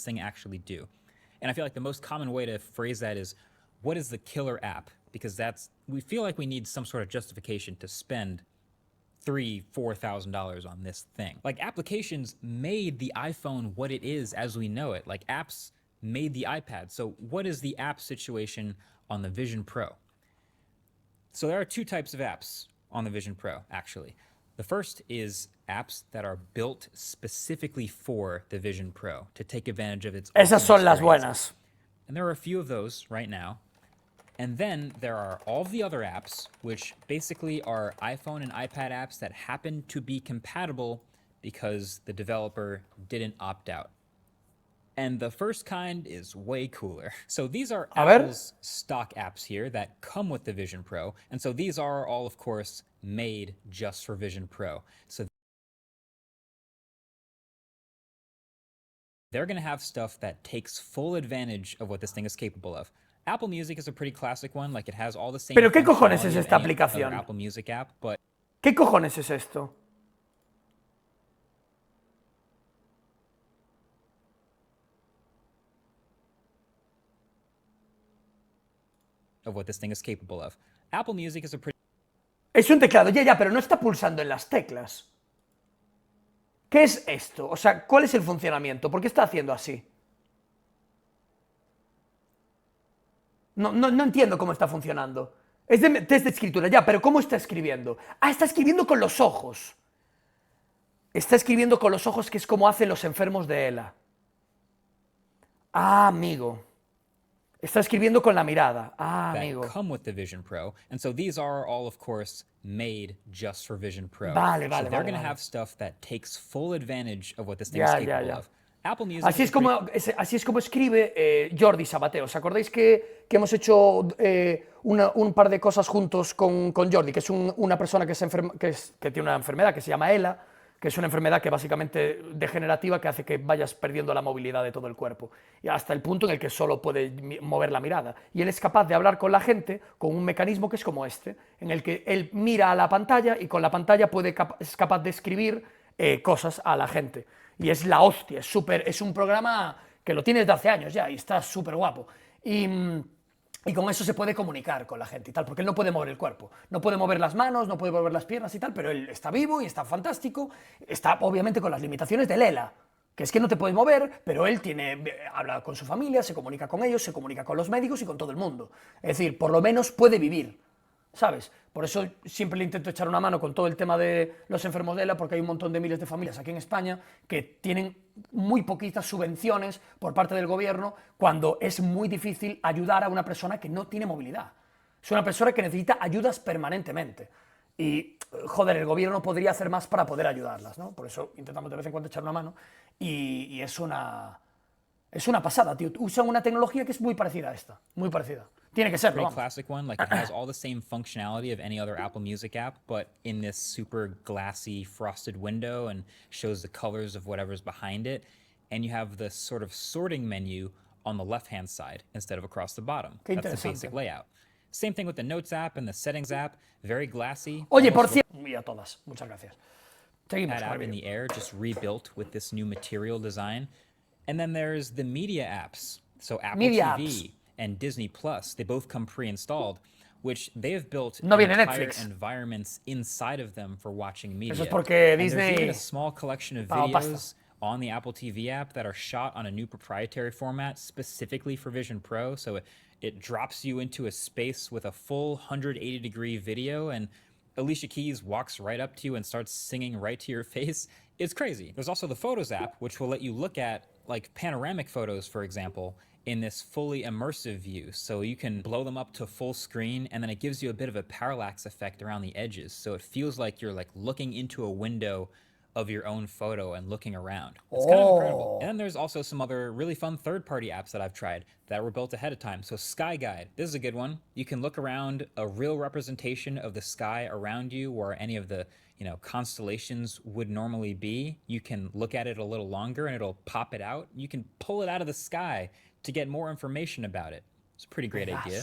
thing actually do? And I feel like the most common way to phrase that is, what is the killer app? Because we feel like we need some sort of justification to spend $3,000-$4,000 on this thing. Like, applications made the iPhone what it is as we know it. Like, apps made the iPad. So what is the app situation on the Vision Pro? So there are two types of apps on the Vision Pro, actually. The first is apps that are built specifically for the Vision Pro to take advantage of its Esas awesome son las experience. buenas. And there are a few of those right now. And then there are all of the other apps, which basically are iPhone and iPad apps that happen to be compatible because the developer didn't opt out. And the first kind is way cooler. So these are Apple's stock apps here that come with the Vision Pro. And so these are all, of course, made just for Vision Pro. So they're going to have stuff that takes full advantage of what this thing is capable of. Apple Music is a pretty classic one, like it has all the same. Pero ¿qué cojones es esta aplicación? Apple Music app, but ¿Qué cojones es esto? of what this thing is capable of. Apple Music is a pretty. Es un teclado, ya, pero no está pulsando en las teclas. ¿Qué es esto? O sea, ¿cuál es el funcionamiento? ¿Por qué está haciendo así? No entiendo cómo está funcionando. Es de test de escritura, ya, pero ¿cómo está escribiendo? Ah, está escribiendo con los ojos. Está escribiendo con los ojos, que es como hacen los enfermos de ELA. Ah, amigo. Está escribiendo con la mirada. Ah, amigo. Come with the Vision Pro, and so these are all, of course, made just for Vision Pro. Vale, so they're going to have stuff that takes full advantage of what this thing is capable of. Apple Music. Así es como escribe Jordi Sabateo. ¿Os acordáis que hemos hecho un par de cosas juntos con Jordi, que es una persona que tiene una enfermedad que se llama ELA, que es una enfermedad que básicamente degenerativa, que hace que vayas perdiendo la movilidad de todo el cuerpo, y hasta el punto en el que solo puede mover la mirada. Y él es capaz de hablar con la gente con un mecanismo que es como este, en el que él mira a la pantalla y con la pantalla es capaz de escribir cosas a la gente. Y es la hostia, es un programa que lo tiene desde hace años ya y está súper guapo. Y con eso se puede comunicar con la gente y tal, porque él no puede mover el cuerpo, no puede mover las manos, no puede mover las piernas y tal, pero él está vivo y está fantástico, está obviamente con las limitaciones del ELA, que es que no te puedes mover, pero él habla con su familia, se comunica con ellos, se comunica con los médicos y con todo el mundo. Es decir, por lo menos puede vivir, ¿sabes? Por eso siempre le intento echar una mano con todo el tema de los enfermos de ELA, porque hay un montón de miles de familias aquí en España que tienen muy poquitas subvenciones por parte del gobierno, cuando es muy difícil ayudar a una persona que no tiene movilidad. Es una persona que necesita ayudas permanentemente. Y, joder, el gobierno podría hacer más para poder ayudarlas, ¿no? Por eso intentamos de vez en cuando echar una mano. Y es una pasada, tío. Usan una tecnología que es muy parecida a esta. Muy parecida. Tiene que serlo. Pretty classic one, like it has all the same functionality of any other Apple Music app, but in this super glassy frosted window, and shows the colors of whatever's behind it. And you have the sort of sorting menu on the left-hand side instead of across the bottom. That's the basic layout. Same thing with the Notes app and the Settings app, very glassy. Oye, por cierto, y a todas, muchas gracias. Seguimos. That app in the air, just rebuilt with this new material design. And then there's the media apps. So Apple TV and Disney Plus, they both come pre-installed, which they have built entire environments inside of them for watching media. Eso es porque Disney. There's even a small collection of videos on the Apple TV app that are shot on a new proprietary format specifically for Vision Pro. So it drops you into a space with a full 180-degree video, and Alicia Keys walks right up to you and starts singing right to your face. It's crazy. There's also the Photos app, which will let you look at like panoramic photos, for example, in this fully immersive view. So you can blow them up to full screen, and then it gives you a bit of a parallax effect around the edges. So it feels like you're like looking into a window of your own photo and looking around. It's kind of incredible. And then there's also some other really fun third-party apps that I've tried that were built ahead of time. So Sky Guide, this is a good one. You can look around a real representation of the sky around you, where any of the constellations would normally be. You can look at it a little longer and it'll pop it out. You can pull it out of the sky to get more information about it. It's a pretty great idea.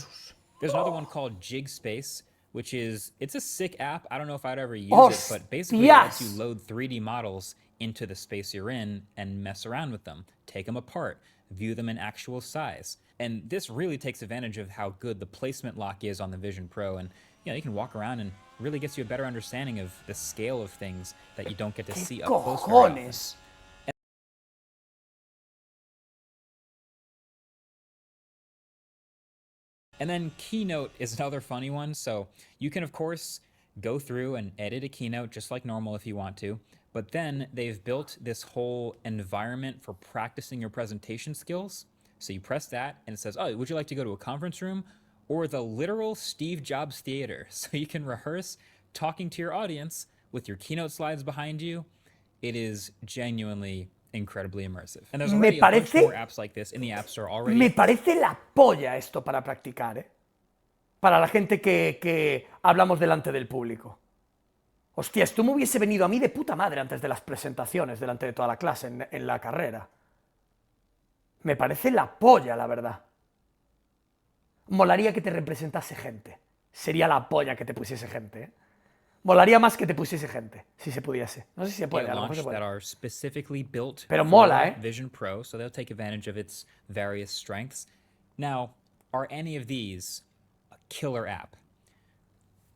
There's another one called Jig Space, which it's a sick app. I don't know if I'd ever use it, but basically it lets you load 3D models into the space you're in and mess around with them, take them apart, view them in actual size. And this really takes advantage of how good the placement lock is on the Vision Pro, and you can walk around and really gets you a better understanding of the scale of things that you don't get to see up close very often. ¡Cojones! And then Keynote is another funny one. So you can, of course, go through and edit a Keynote just like normal if you want to. But then they've built this whole environment for practicing your presentation skills. So you press that and it says, oh, would you like to go to a conference room or the literal Steve Jobs theater? So you can rehearse talking to your audience with your Keynote slides behind you. It is genuinely incredibly immersive. And there's already a bunch more apps like this in the App Store already. Me parece la polla esto para practicar, ¿eh? Para la gente que hablamos delante del público. Hostia, esto me hubiese venido a mí de puta madre antes de las presentaciones, delante de toda la clase, en la carrera. Me parece la polla, la verdad. Molaría que te representase gente. Sería la polla que te pusiese gente, ¿eh? Molaría más que te pusiese gente, si se pudiese. No sé si se puede, a lo mejor se puede. That are specifically built Pero mola, ¿eh? Vision Pro, so they'll take advantage of its various strengths. Now, are any of these a killer app?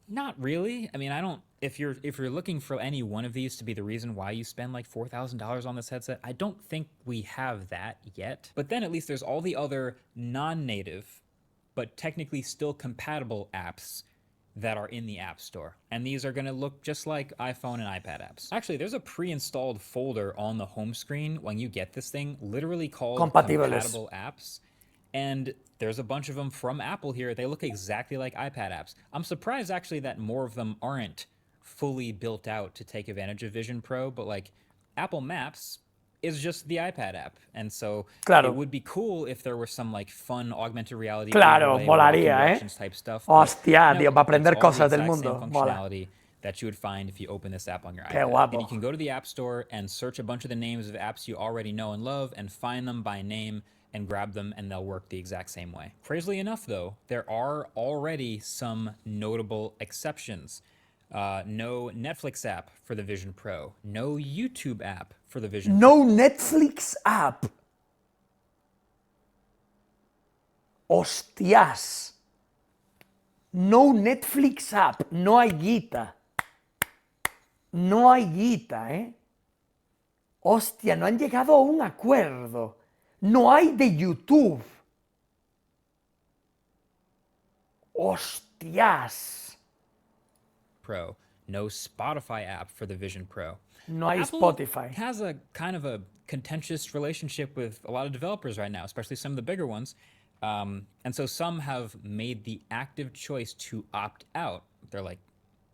Not really. I mean, I don't. If you're looking for any one of these to be the reason why you spend like $4,000 on this headset, I don't think we have that yet. But then at least there's all the other non-native, but technically still compatible apps that are in the App Store. And these are gonna look just like iPhone and iPad apps. Actually, there's a pre-installed folder on the home screen when you get this thing, literally called Compatible Apps. And there's a bunch of them from Apple here. They look exactly like iPad apps. I'm surprised actually that more of them aren't fully built out to take advantage of Vision Pro, but like Apple Maps is just the iPad app. And so it would be cool if there were some like fun augmented reality molaría, type stuff. Hostia, tío, para aprender cosas del mundo. Functionality that you would find if you open this app on your Qué iPad. guapo. And you can go to the App Store and search a bunch of the names of apps you already know and love and find them by name and grab them, and they'll work the exact same way. Crazily enough, though, there are already some notable exceptions. No Netflix app for the Vision Pro. No YouTube app for the Vision Pro. No Netflix app. Hostias. No Netflix app. No hay guita. No hay guita, ¿eh? Hostia, no han llegado a un acuerdo. No hay de YouTube. Hostias. Pro. No Spotify app for the Vision Pro. No hay Apple Spotify. Has a kind of a contentious relationship with a lot of developers right now, especially some of the bigger ones. And so some have made the active choice to opt out. They're like,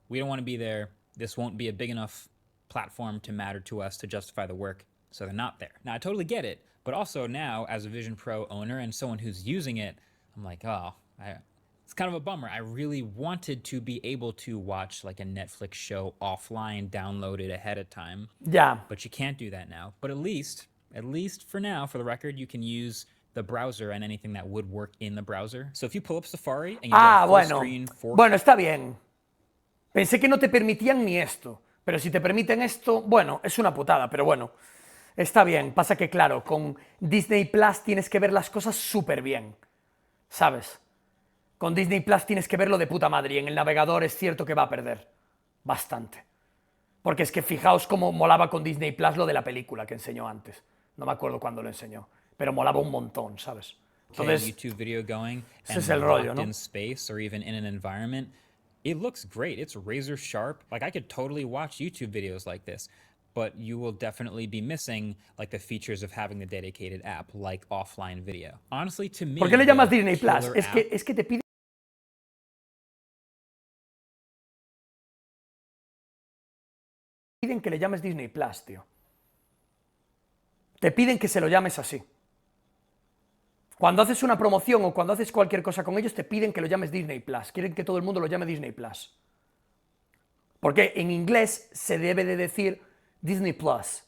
we don't want to be there. This won't be a big enough platform to matter to us to justify the work. So they're not there. Now, I totally get it. But also now, as a Vision Pro owner and someone who's using it, I'm like, oh, it's kind of a bummer. I really wanted to be able to watch like a Netflix show offline, downloaded ahead of time. Yeah. But you can't do that now. But at least for now, for the record, you can use the browser and anything that would work in the browser. So if you pull up Safari and you get full screen 4K. Bueno, está bien. Pensé que no te permitían ni esto. Pero si te permiten esto, bueno, es una putada, pero bueno. Está bien, pasa que claro, con Disney Plus tienes que ver las cosas súper bien, ¿sabes? Con Disney Plus tienes que verlo de puta madre y en el navegador es cierto que va a perder bastante. Porque es que fijaos cómo molaba con Disney Plus lo de la película que enseñó antes. No me acuerdo cuándo lo enseñó, pero molaba un montón, ¿sabes? Entonces, YouTube video going ese es el rollo, ¿no? In space or even in an environment, it looks great. It's razor sharp. Like I could totally watch YouTube videos like this. But you will definitely be missing like the features of having the dedicated app, like offline video. Honestly, to me, ¿por qué le llamas Disney Plus? Es que te piden que le llames Disney Plus, tío. Te piden que se lo llames así. Cuando haces una promoción o cuando haces cualquier cosa con ellos, te piden que lo llames Disney Plus. Quieren que todo el mundo lo llame Disney Plus. Porque en inglés se debe de decir Disney Plus,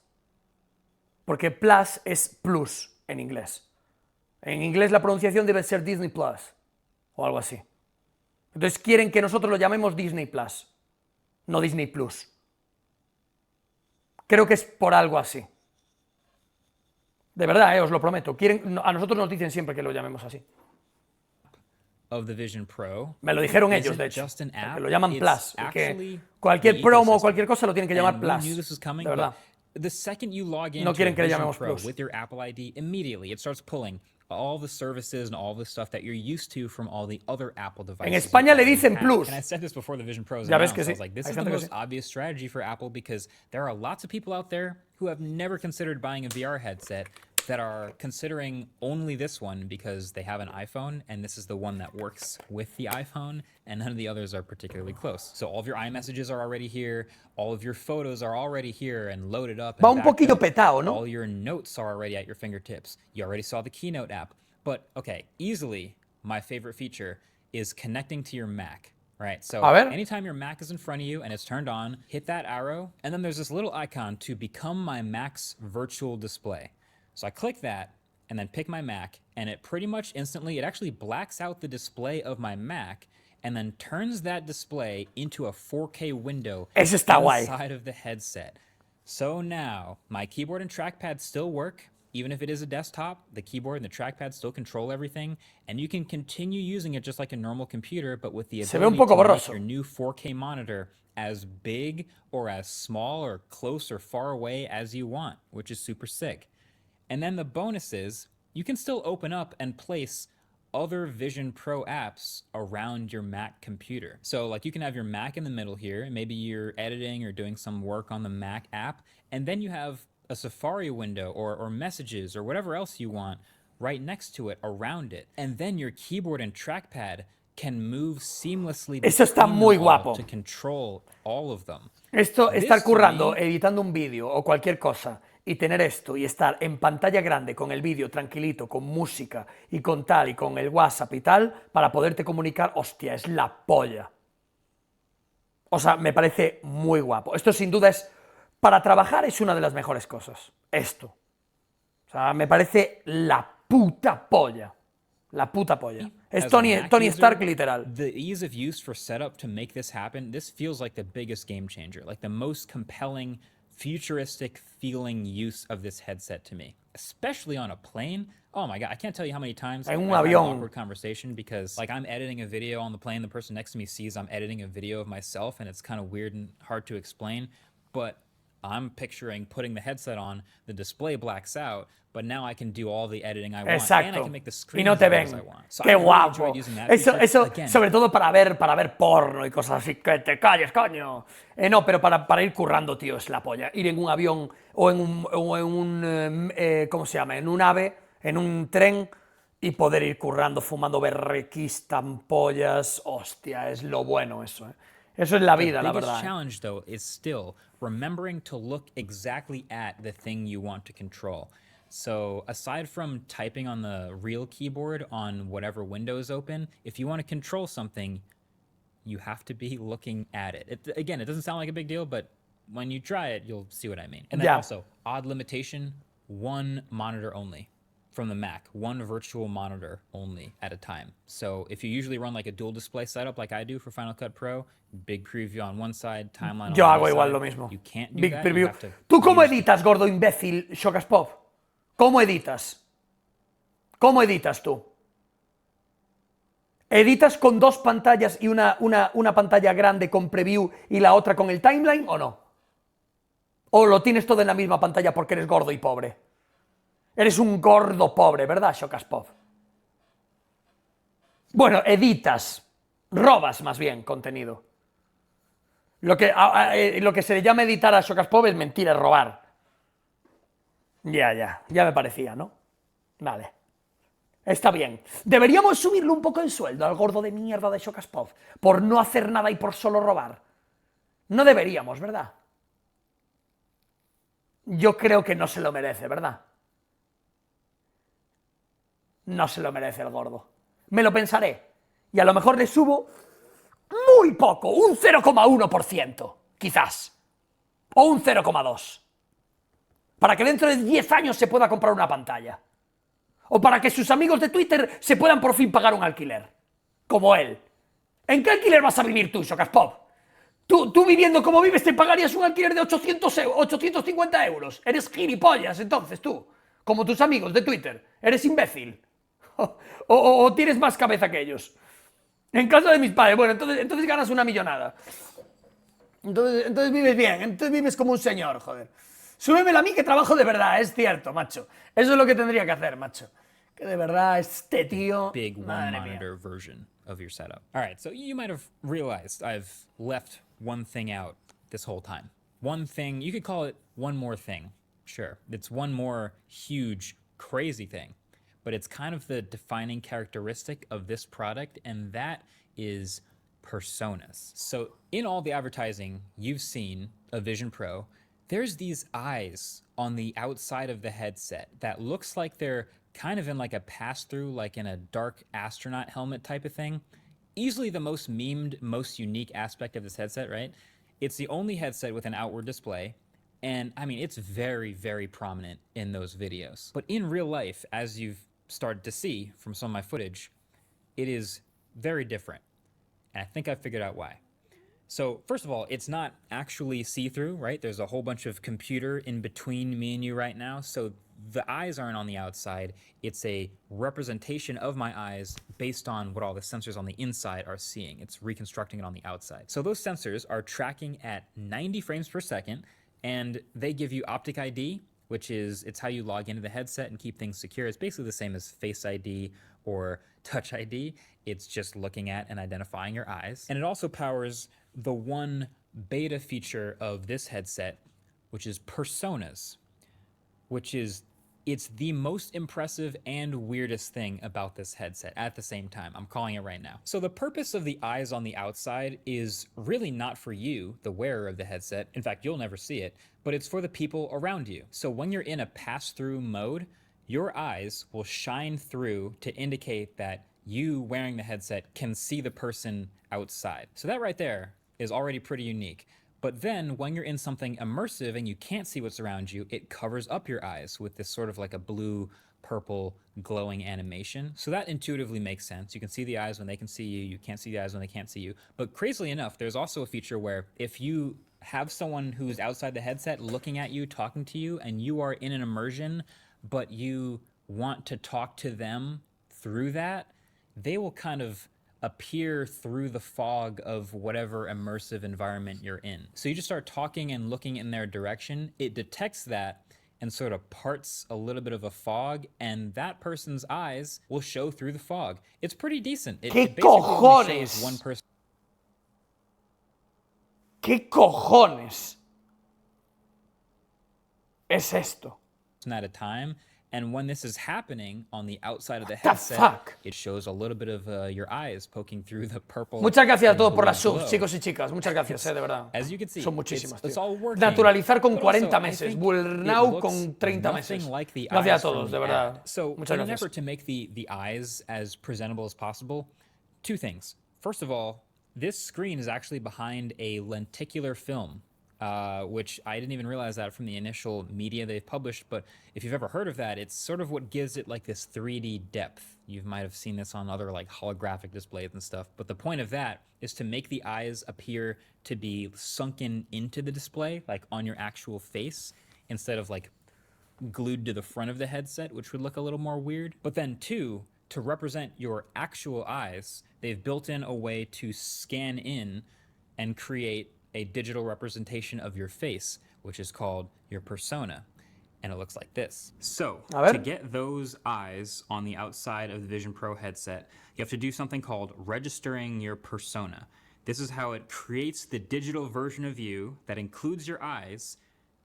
porque plus es plus en inglés. En inglés la pronunciación debe ser Disney Plus, o algo así. Entonces quieren que nosotros lo llamemos Disney Plus, no Disney Plus. Creo que es por algo así. De verdad, os lo prometo. A nosotros nos dicen siempre que lo llamemos así. Of the Vision Pro. Me lo dijeron ellos, de hecho, que lo llaman Plus, y que cualquier promo o cualquier cosa lo tienen que llamar Plus. De verdad. The second you log No into quieren que le Vision llamemos Pro Plus. with your Apple ID, immediately it starts pulling all the services and all the stuff that you're used to from all the other Apple devices. En España le you dicen have. Plus. And I said this before the Vision Pro was Ya ves announced. que I sí. was like, this Hay is the gente que most sí. obvious strategy for Apple because there are lots of people out there who have never considered buying a VR headset that are considering only this one because they have an iPhone and this is the one that works with the iPhone and none of the others are particularly close. So all of your iMessages are already here, all of your photos are already here and loaded up. Va un poquillo petado, ¿no? All your notes are already at your fingertips. You already saw the Keynote app. But okay, easily my favorite feature is connecting to your Mac. Right, so anytime your Mac is in front of you and it's turned on, hit that arrow, and then there's this little icon to become my Mac's virtual display. So I click that and then pick my Mac, and it pretty much instantly, it actually blacks out the display of my Mac and then turns that display into a 4K window inside of the headset. So now my keyboard and trackpad still work. Even if it is a desktop, the keyboard and the trackpad still control everything, and you can continue using it just like a normal computer, but with the ability to make your new 4K monitor as big or as small or close or far away as you want, which is super sick. And then the bonus is, you can still open up and place other Vision Pro apps around your Mac computer. So like you can have your Mac in the middle here, and maybe you're editing or doing some work on the Mac app, and then you have a Safari window or messages or whatever else you want right next to it, around it. And then your keyboard and trackpad can move seamlessly to control all of them. Esto, estar currando, editando un vídeo o cualquier cosa y tener esto y estar en pantalla grande con el vídeo tranquilito, con música y con tal y con el WhatsApp y tal, para poderte comunicar, hostia, es la polla. O sea, me parece muy guapo. Esto sin duda es, para trabajar es una de las mejores cosas. Esto. O sea, me parece la puta polla. La puta polla. Es Tony Stark literal. The ease of use for setup to make this happen, this feels like the biggest game changer, like the most compelling, futuristic feeling use of this headset to me, especially on a plane. Oh my God, I can't tell you how many times I've had an awkward conversation because like I'm editing a video on the plane, the person next to me sees I'm editing a video of myself and it's kind of weird and hard to explain, but I'm picturing putting the headset on, the display blacks out, but now I can do all the editing I want, and I can make the screen as big as I want. So ¡Qué guapo! Eso sobre todo para ver porno y cosas así, que te calles, coño. No, pero para ir currando, tío, es la polla. Ir en un avión o en un ¿cómo se llama? En un ave, en un tren, y poder ir currando, fumando berrequista, ampollas, hostia, es lo bueno eso, Eso es la vida, la verdad. The biggest challenge, though, is still remembering to look exactly at the thing you want to control. So aside from typing on the real keyboard on whatever window is open, if you want to control something, you have to be looking at it. Again, it doesn't sound like a big deal, but when you try it, you'll see what I mean. And then also, odd limitation, one monitor only. From the Mac, one virtual monitor only at a time. So if you usually run like a dual display setup like I do for Final Cut Pro, big preview on one side, timeline on the other side. Yo hago igual lo mismo. You can't do big that. Preview. ¿Tú cómo editas, gordo imbécil, XOKAS Pop? ¿Cómo editas? ¿Cómo editas tú? ¿Editas con dos pantallas y una pantalla grande con preview y la otra con el timeline o no? ¿O lo tienes todo en la misma pantalla porque eres gordo y pobre? Eres un gordo pobre, ¿verdad, XOKAS Pop? Bueno, editas, robas más bien contenido. Lo que se le llama editar a XOKAS Pop es mentira, es robar. Ya me parecía, ¿no? Vale. Está bien. Deberíamos subirle un poco el sueldo al gordo de mierda de XOKAS Pop por no hacer nada y por solo robar. No deberíamos, ¿verdad? Yo creo que no se lo merece, ¿verdad? No se lo merece el gordo. Me lo pensaré. Y a lo mejor le subo muy poco, un 0,1%, quizás. O un 0,2%. Para que dentro de 10 años se pueda comprar una pantalla. O para que sus amigos de Twitter se puedan por fin pagar un alquiler. Como él. ¿En qué alquiler vas a vivir tú, XOKAS Pop? Tú viviendo como vives te pagarías un alquiler de 850 euros. Eres gilipollas, entonces, tú. Como tus amigos de Twitter. Eres imbécil. O tienes más cabeza que ellos. En casa de mis padres. Bueno, entonces ganas una millonada. Entonces vives bien. Entonces vives como un señor, joder. Súbemela a mí que trabajo de verdad, es cierto, macho. Eso es lo que tendría que hacer, macho. Que de verdad este tío... Big one monitor version of your setup. All right, so you might have realized I've left one thing out this whole time. One thing, you could call it one more thing. Sure, it's one more huge, crazy thing, but it's kind of the defining characteristic of this product, and that is personas. So in all the advertising you've seen of Vision Pro, there's these eyes on the outside of the headset that looks like they're kind of in like a pass-through, like in a dark astronaut helmet type of thing. Easily the most memed, most unique aspect of this headset, right? It's the only headset with an outward display, and I mean, it's very, very prominent in those videos. But in real life, as you've started to see from some of my footage, it is very different. And I think I figured out why. So first of all, it's not actually see-through, right? There's a whole bunch of computer in between me and you right now. So the eyes aren't on the outside. It's a representation of my eyes based on what all the sensors on the inside are seeing. It's reconstructing it on the outside. So those sensors are tracking at 90 frames per second, and they give you optic ID, which is, it's how you log into the headset and keep things secure. It's basically the same as Face ID or Touch ID. It's just looking at and identifying your eyes. And it also powers the one beta feature of this headset, which is personas, which is, it's the most impressive and weirdest thing about this headset at the same time. I'm calling it right now. So the purpose of the eyes on the outside is really not for you, the wearer of the headset. In fact, you'll never see it, but it's for the people around you. So when you're in a pass-through mode, your eyes will shine through to indicate that you wearing the headset can see the person outside. So that right there is already pretty unique. But then when you're in something immersive and you can't see what's around you, it covers up your eyes with this sort of like a blue, purple, glowing animation. So that intuitively makes sense. You can see the eyes when they can see you. You can't see the eyes when they can't see you. But crazily enough, there's also a feature where if you have someone who's outside the headset looking at you, talking to you, and you are in an immersion, but you want to talk to them through that, they will kind of appear through the fog of whatever immersive environment you're in. So you just start talking and looking in their direction. It detects that and sort of parts a little bit of a fog, and that person's eyes will show through the fog. It's pretty decent. It basically only shows one person. ¿Qué cojones es esto? At a time. And when this is happening on the outside of the headset, it shows a little bit of your eyes poking through the purple. Muchas gracias a todos por las subs, chicos y chicas. Muchas gracias, de verdad. As you can see, son muchísimas, it's all working. Naturalizar con 40 meses, Burnout con 30 meses. Like gracias a todos, de verdad. So, muchas in an gracias. effort to make the eyes as presentable as possible, two things. First of all, this screen is actually behind a lenticular film. Which I didn't even realize that from the initial media they've published, but if you've ever heard of that, it's sort of what gives it like this 3D depth. You might have seen this on other like holographic displays and stuff, but the point of that is to make the eyes appear to be sunken into the display, like on your actual face, instead of like glued to the front of the headset, which would look a little more weird. But then two, to represent your actual eyes, they've built in a way to scan in and create a digital representation of your face, which is called your persona. And it looks like this. So, to get those eyes on the outside of the Vision Pro headset, you have to do something called registering your persona. This is how it creates the digital version of you that includes your eyes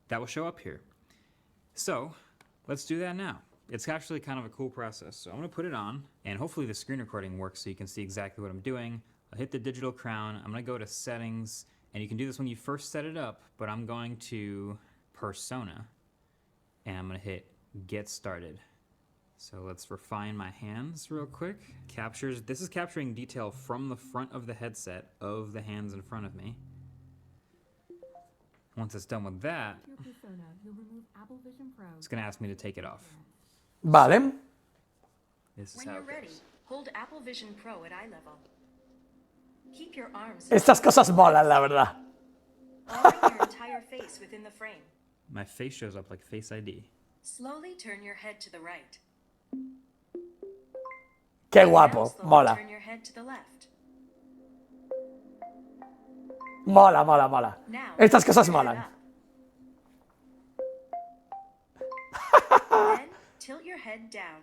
that will show up here. So, let's do that now. It's actually kind of a cool process. So I'm gonna put it on, and hopefully the screen recording works so you can see exactly what I'm doing. I'll hit the digital crown, I'm gonna go to settings, and you can do this when you first set it up, but I'm going to persona, and I'm gonna hit get started. So let's refine my hands real quick. This is capturing detail from the front of the headset of the hands in front of me. Once it's done with that, it's gonna ask me to take it off. Vale. This is when you're ready, hold Apple Vision Pro at eye level. Estas cosas molan, la verdad. Align your entire face within the frame. My face shows up like Face ID. Slowly turn your head to the right. Qué Now guapo, slowly mola. turn your head to the left. Mola, mola, mola. Now Estas cosas tilt your head molan. up. Then tilt your head down.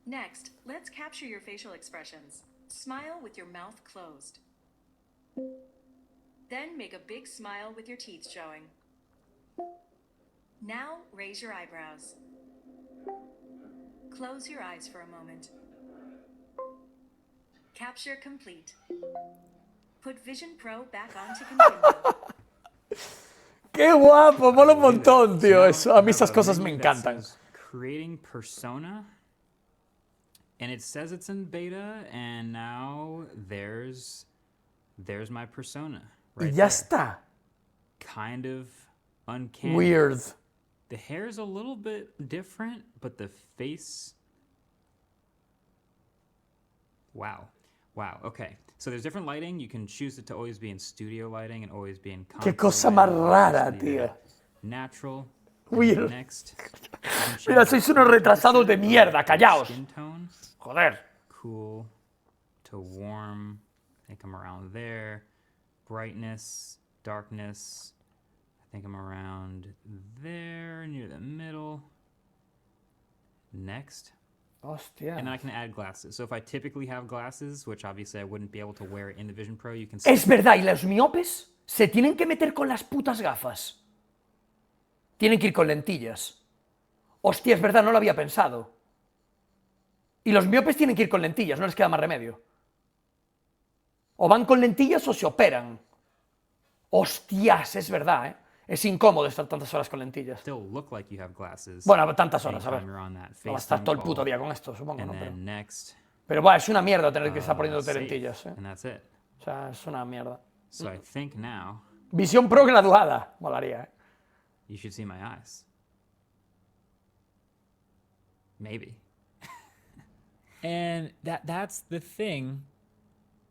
Next, let's capture your facial expressions. Smile with your mouth closed. Then make a big smile with your teeth showing. Now raise your eyebrows. Close your eyes for a moment. Capture complete. Put Vision Pro back on to continue. Qué guapo, mola un montón, tío, Now eso. A mí I esas have a cosas me menu that encantan. says Creating persona, and it says it's in beta, and now there's my persona Y right ya there. está. Kind of uncanny. Weird. The hair's a little bit different, but the face. Wow. Wow. Okay. So there's different lighting. You can choose it to always be in studio lighting and always be in Qué console cosa más lighting, rara, obviously tío. Natural. Weird. Next. you can change Mira, the sois unos color retrasados de temperature mierda, or callaos. Skin tone. Joder. Cool to warm. I think I'm around there. Brightness, darkness. I think I'm around there, near the middle. Next. Hostia. And then I can add glasses. So if I typically have glasses, which obviously I wouldn't be able to wear in the Vision Pro, you can see. Es verdad, y los miopes se tienen que meter con las putas gafas. Tienen que ir con lentillas. Hostia, es verdad, no lo había pensado. Y los miopes tienen que ir con lentillas, no les queda más remedio. O van con lentillas o se operan. Hostias, es verdad, ¿eh? Es incómodo estar tantas horas con lentillas. Still look like you have glasses. Bueno, tantas horas, a ver. anytime you're on that No vas a FaceTime estar todo el call. puto día con esto, supongo, And ¿no? Pero, then next, bueno, es una mierda tener que estar poniéndote safe. lentillas, ¿eh? And that's it. O sea, es una mierda. So I think now Visión Pro graduada. Molaría, ¿eh? you should see my eyes. Maybe. And that's the thing.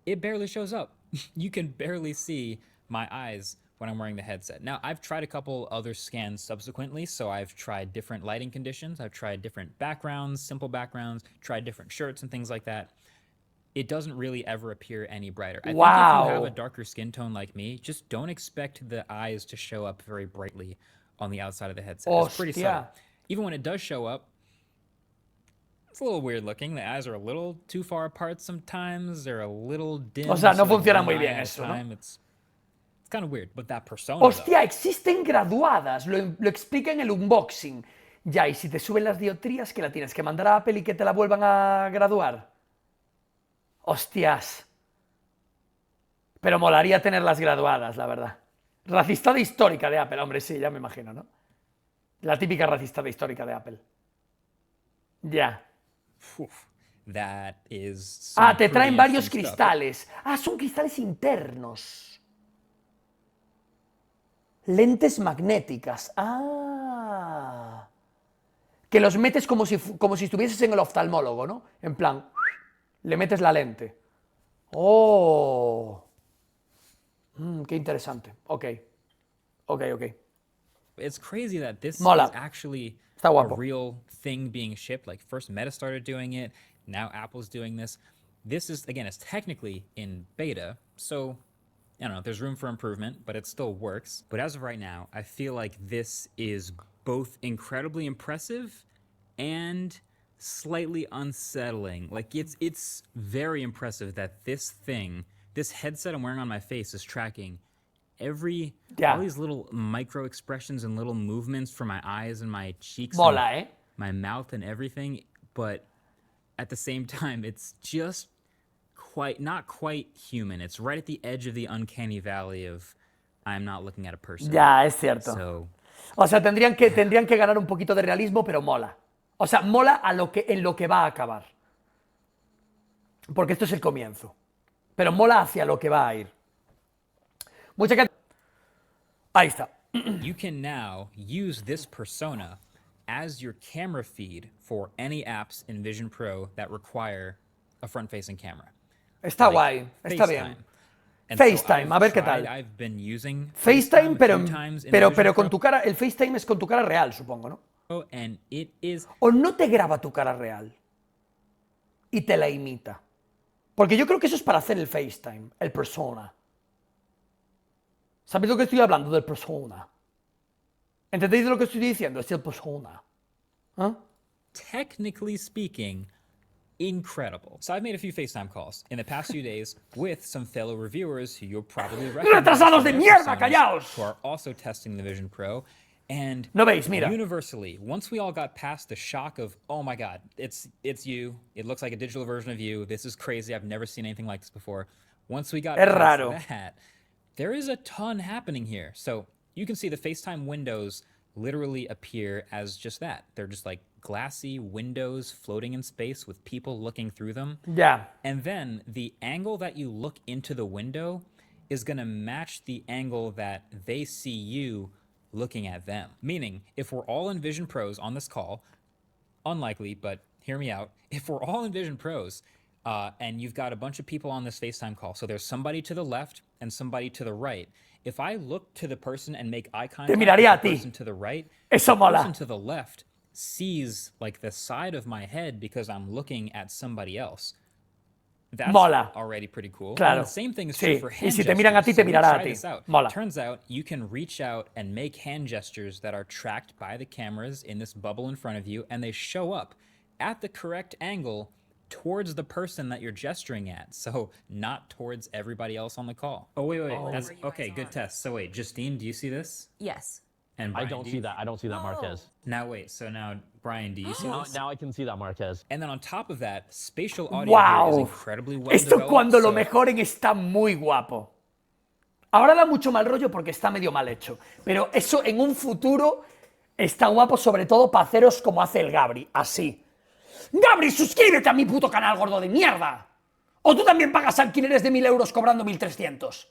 It barely shows up. You can barely see my eyes when I'm wearing the headset. Now, I've tried a couple other scans subsequently, so I've tried different lighting conditions, I've tried different backgrounds, simple backgrounds, tried different shirts and things like that. It doesn't really ever appear any brighter. I think if you have Wow. a darker skin tone like me, just don't expect the eyes to show up very brightly on the outside of the headset. It's pretty subtle. Hostia. Even when it does show up, it's a little weird looking. The eyes are a little too far apart sometimes. They're a little dim. O sea, no so, like, funciona one muy eye bien at a eso, ¿no? time. It's kind of weird. But that persona, though, Hostia, existen graduadas. Lo explica en el unboxing. Ya, y si te suben las dioptrías, ¿qué la tienes que mandar a Apple y que te la vuelvan a graduar? Hostias. Pero molaría tenerlas graduadas, la verdad. Racistada histórica de Apple, hombre, sí, ya me imagino, ¿no? La típica racistada histórica de Apple. Ya. that is some Ah, te pretty traen varios interesting stuff. cristales. Ah, son cristales internos. Lentes magnéticas. Ah. Que los metes como si estuvieses en el oftalmólogo, ¿no? En plan, le metes la lente. Oh. Qué interesante. Ok. It's crazy that this Mola. is actually Está a guapo. real thing being shipped. Like first Meta started doing it, now Apple's doing this. This is, again, it's technically in beta, so I don't know, there's room for improvement, but it still works. But as of right now, I feel like this is both incredibly impressive and slightly unsettling. Like it's very impressive that this headset I'm wearing on my face is tracking all these little micro expressions and little movements for my eyes and my cheeks Mola, and ¿eh? my mouth and everything, but at the same time it's just not quite human. It's right at the edge of the uncanny valley of I'm not looking at a person. Ya, es cierto. So O sea, tendrían que ganar un poquito de realismo, pero mola. O sea, mola en lo que va a acabar. Porque esto es el comienzo. Pero mola hacia lo que va a ir. Mucha gente... Ahí está. you can now use this persona as your camera feed for any apps in Vision Pro that require a front-facing camera. Está Like guay. Está bien. FaceTime. And so FaceTime, a ver qué tried- tal. I've been using FaceTime, a pero, few times in the Vision pero con Pro, tu cara, el FaceTime es con tu cara real, supongo, ¿no? and it is O no te graba tu cara real y te la imita. Porque yo creo que eso es para hacer el FaceTime, el persona. ¿Sabéis lo que estoy hablando del persona? ¿Entendéis lo que estoy diciendo? Es el persona. ¿Ah? technically speaking, incredible. So I've made a few FaceTime calls in the past few days with some fellow reviewers who you'll probably recognize ¡Retrasados from de their mierda, personas, callaos! who are also testing the Vision Pro. And No veis, mira. universally, once we all got past the shock of, oh my God, it's you, it looks like a digital version of you, this is crazy, I've never seen anything like this before. Once we got Es past raro. that, there is a ton happening here. So you can see the FaceTime windows literally appear as just that. They're just like glassy windows floating in space with people looking through them. Ya. And then the angle that you look into the window is going to match the angle that they see you looking at them. Meaning, if we're all in Vision Pros on this call, unlikely, but hear me out. If we're all in Vision Pros and you've got a bunch of people on this FaceTime call, so there's somebody to the left and somebody to the right. If I look to the person and make eye contact with miraría a the ti. person to the right, Eso the mola. person to the left sees like the side of my head because I'm looking at somebody else. That's Mola. already pretty cool. Claro. And the same thing is Sí. true for Y hand si te miran a ti, gestures. te So we mirará a tried ti. this out. Mola. Turns out you can reach out and make hand gestures that are tracked by the cameras in this bubble in front of you, and they show up at the correct angle towards the person that you're gesturing at, so not towards everybody else on the call. Oh, wait. That's Where you okay, guys good are. test. So wait, Justine, do you see this? Yes. And I Brian, don't do see you- that. I don't see that, Marquez. Now wait, so now Brian, do you see Now, this? now I can see that, Marquez. And then on top of that, spatial audio here is ¡Wow! incredibly well Esto developed. cuando lo so- mejoren está muy guapo. Ahora da mucho mal rollo porque está medio mal hecho. Pero eso en un futuro está guapo, sobre todo para haceros como hace el Gabri, así. ¡Gabri, suscríbete a mi puto canal, gordo de mierda! ¿O tú también pagas alquileres de 1.000 euros cobrando 1.300?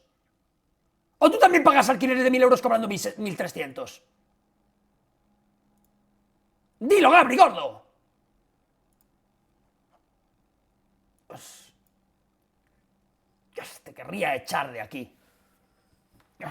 ¿O tú también pagas alquileres de 1.000 euros cobrando 1.300? ¡Dilo, Gabri, gordo! Dios, te querría echar de aquí. Dios.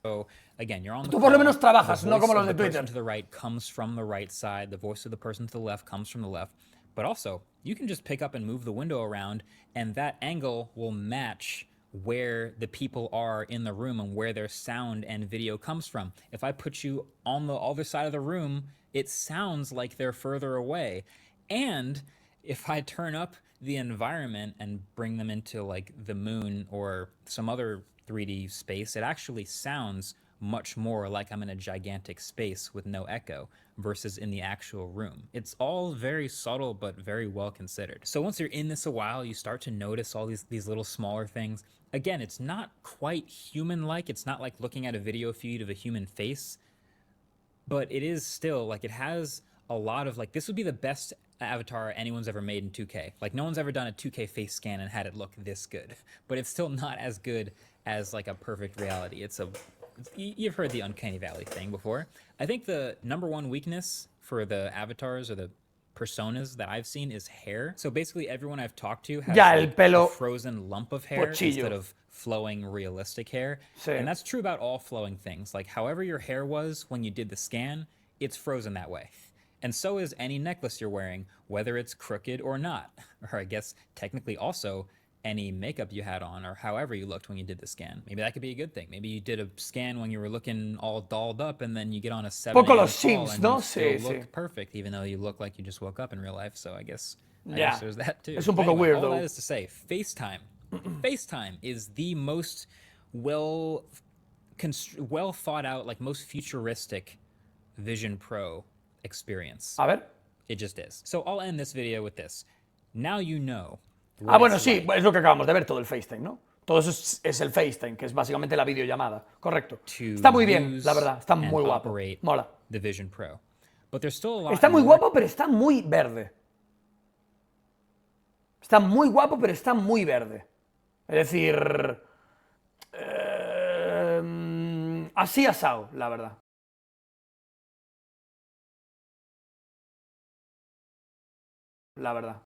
So again, you're on the Tú por lo call, menos trabajas, the no como voice los of de the person Twitter. to the right comes from the right side. The voice of the person to the left comes from the left. But also, you can just pick up and move the window around, and that angle will match where the people are in the room and where their sound and video comes from. If I put you on the other side of the room, it sounds like they're further away. And if I turn up the environment and bring them into like the moon or some other 3D space, it actually sounds much more like I'm in a gigantic space with no echo versus in the actual room. It's all very subtle but very well considered. So once you're in this a while, you start to notice all these little smaller things. Again, it's not quite human-like. It's not like looking at a video feed of a human face, but it is still like it has a lot of like, this would be the best avatar anyone's ever made in 2K. Like no one's ever done a 2K face scan and had it look this good, but it's still not as good as like a perfect reality. You've heard the uncanny valley thing before. I think the number one weakness for the avatars or the personas that I've seen is hair. So basically everyone I've talked to has Ya, el like, pelo a frozen lump of hair pochillo. instead of flowing realistic hair. Sí. And that's true about all flowing things. Like however your hair was when you did the scan, it's frozen that way. And so is any necklace you're wearing, whether it's crooked or not. Or I guess technically also any makeup you had on or however you looked when you did the scan. Maybe that could be a good thing. Maybe you did a scan when you were looking all dolled up and then you get on a 7 Poco a.m. los call Sims, and ¿no? you still Sí, look sí. perfect, even though you look like you just woke up in real life. So I guess Yeah. there's that too. Es un But poco weird, all though. that is to say, FaceTime. FaceTime is the most well thought out, like most futuristic Vision Pro experience. A ver. It just is. So I'll end this video with this. Now you know. Ah, bueno, it's sí, like es lo que acabamos de ver, todo el FaceTime, ¿no? Todo eso es el FaceTime, que es básicamente la videollamada. Correcto. to Está muy bien, use la verdad. Está and muy guapo. operate Mola. the Vision Pro. But there's still a lot Está muy more guapo, pero está muy verde. Está muy guapo, pero está muy verde. Es decir... así asado, la verdad. La verdad.